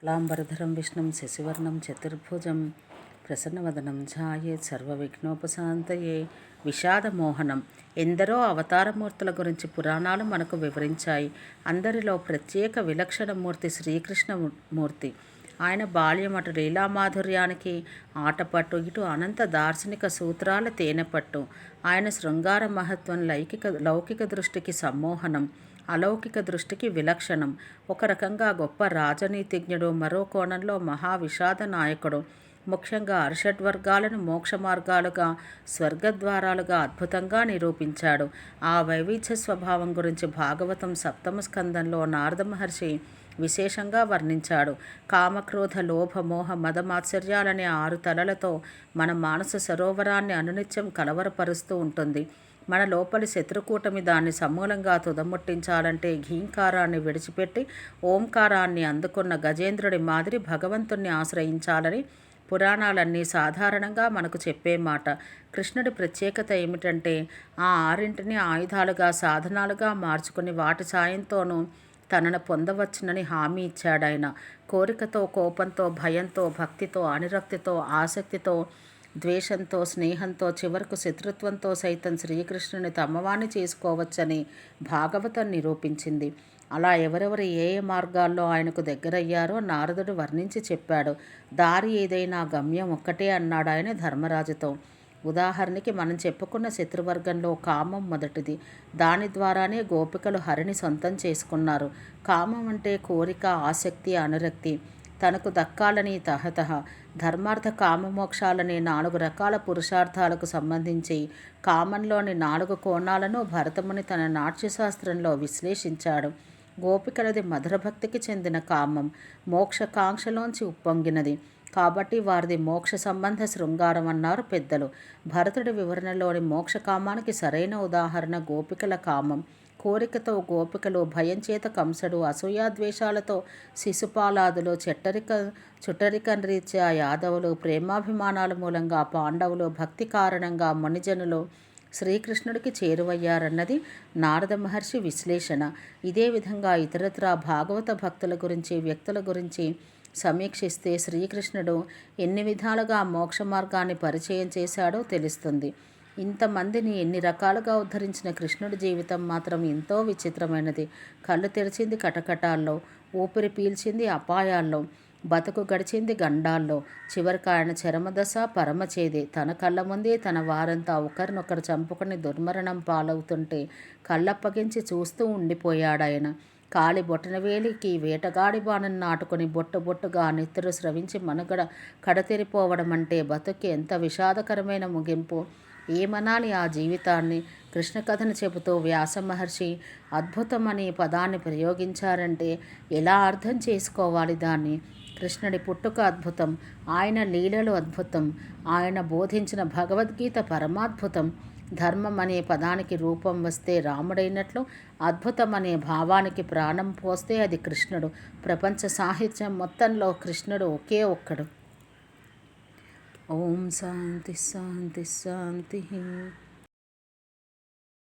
లాంబరధరం విష్ణుం శశివర్ణం చతుర్భుజం ప్రసన్నవదనం ఛాయేత్ సర్వవిఘ్నోపశాంతయే. విషాదమోహనం. ఎందరో అవతారమూర్తుల గురించి పురాణాలు మనకు వివరించాయి. అందరిలో ప్రత్యేక విలక్షణ మూర్తి శ్రీకృష్ణమూర్తి. ఆయన బాల్యం అటు లీలామాధుర్యానికి ఆటపట్టు, ఇటు అనంత దార్శనిక సూత్రాల తేనెపట్టు. ఆయన శృంగార మహత్వం లౌకిక దృష్టికి సమ్మోహనం, అలౌకిక దృష్టికి విలక్షణం. ఒక రకంగా గొప్ప రాజనీతిజ్ఞుడు, మరో కోణంలో మహావిషాద నాయకుడు. ముఖ్యంగా అరిషడ్వర్గాలను మోక్ష మార్గాలుగా, స్వర్గద్వారాలుగా అద్భుతంగా నిరూపించాడు. ఆ వైవిధ్య స్వభావం గురించి భాగవతం 7వ స్కందంలో నారద మహర్షి విశేషంగా వర్ణించాడు. కామక్రోధ లోభ మోహ మదమాత్సర్యాలనే 6 తలలతో మన మానస సరోవరాన్ని అనునిత్యం కలవరపరుస్తూ ఉంటుంది. మన లోపలి శత్రుకూటమి దాన్ని సమూలంగా తుదముట్టించాలంటే ఘీంకారాన్ని విడిచిపెట్టి ఓంకారాన్ని అందుకున్న గజేంద్రుడి మాదిరి భగవంతుణ్ణి ఆశ్రయించాలని పురాణాలన్నీ సాధారణంగా మనకు చెప్పే మాట. కృష్ణుడి ప్రత్యేకత ఏమిటంటే ఆ 6 ఆయుధాలుగా, సాధనాలుగా మార్చుకుని వాటి సాయంతోనూ తనను పొందవచ్చునని హామీ ఇచ్చాడాయన. కోరికతో, కోపంతో, భయంతో, భక్తితో, అనురక్తితో, ఆసక్తితో, ద్వేషంతో, స్నేహంతో, చివరకు శత్రుత్వంతో సైతం శ్రీకృష్ణుని తమవాణ్ణి చేసుకోవచ్చని భాగవతం నిరూపించింది. అలా ఎవరెవరు ఏ ఏ మార్గాల్లో ఆయనకు దగ్గరయ్యారో నారదుడు వర్ణించి చెప్పాడు. దారి ఏదైనా గమ్యం ఒక్కటే అన్నాడు ఆయన ధర్మరాజుతో. ఉదాహరణకి మనం చెప్పుకున్న శత్రువర్గంలో కామం మొదటిది. దాని ద్వారానే గోపికలు హరిని సొంతం చేసుకున్నారు. కామం అంటే కోరిక, ఆసక్తి, అనురక్తి, తనకు దక్కాలని తహతహ. ధర్మార్థ కామమోక్షాలనే 4 రకాల పురుషార్థాలకు సంబంధించి కామంలోని 4 కోణాలను భరతముని తన నాట్యశాస్త్రంలో విశ్లేషించాడు. గోపికలది మధురభక్తికి చెందిన కామం, మోక్షకాంక్షలోంచి ఉప్పొంగినది కాబట్టి వారిది మోక్ష సంబంధ శృంగారం అన్నారు పెద్దలు. భరతుడి వివరణలోని మోక్షకామానికి సరైన ఉదాహరణ గోపికల కామం. కోరికతో గోపికలు, భయం చేత కంసుడు, అసూయాద్వేషాలతో శిశుపాలాదులు, చుట్టరికం రీత్యా యాదవులు, ప్రేమాభిమానాల మూలంగా పాండవులు, భక్తి కారణంగా మునిజనులు శ్రీకృష్ణుడికి చేరువయ్యారన్నది నారద మహర్షి విశ్లేషణ. ఇదే విధంగా ఇతరత్రా భాగవత భక్తుల గురించి, వ్యక్తుల గురించి సమీక్షిస్తే శ్రీకృష్ణుడు ఎన్ని విధాలుగా మోక్ష మార్గాన్ని పరిచయం చేశాడో తెలుస్తుంది. ఇంతమందిని ఎన్ని రకాలుగా ఉద్ధరించిన కృష్ణుడి జీవితం మాత్రం ఎంతో విచిత్రమైనది. కళ్ళు తెరిచింది కటకటాల్లో, ఊపిరి పీల్చింది అపాయాల్లో, బతుకు గడిచింది గండాల్లో, చివరికి ఆయన చరమదశ పరమచేదే. తన కళ్ళ ముందే తన వారంతా ఒకరినొకరు చంపుకొని దుర్మరణం పాలవుతుంటే కళ్ళప్పగించి చూస్తూ ఉండిపోయాడాయన. కాలి బొటనవేలికి వేటగాడి బాణం నాటుకొని బొట్టు బొట్టుగా నెత్తురు స్రవించి మనుగడ కడతెరిపోవడం అంటే బతుక్కి ఎంత విషాదకరమైన ముగింపు. ఏమనాలి ఆ జీవితాన్ని? కృష్ణ కథను చెబుతూ వ్యాస మహర్షి అద్భుతం అనే పదాన్ని ప్రయోగించారంటే ఎలా అర్థం చేసుకోవాలి దాన్ని? కృష్ణుడి పుట్టుక అద్భుతం, ఆయన లీలలు అద్భుతం, ఆయన బోధించిన భగవద్గీత పరమాద్భుతం. ధర్మం అనే పదానికి రూపం వస్తే రాముడైనట్లు, అద్భుతం అనే భావానికి ప్రాణం పోస్తే అది కృష్ణుడు. ప్రపంచ సాహిత్యం మొత్తంలో కృష్ణుడు ఒకే ఒక్కడు. ఓం శాంతి శాంతి శాంతి.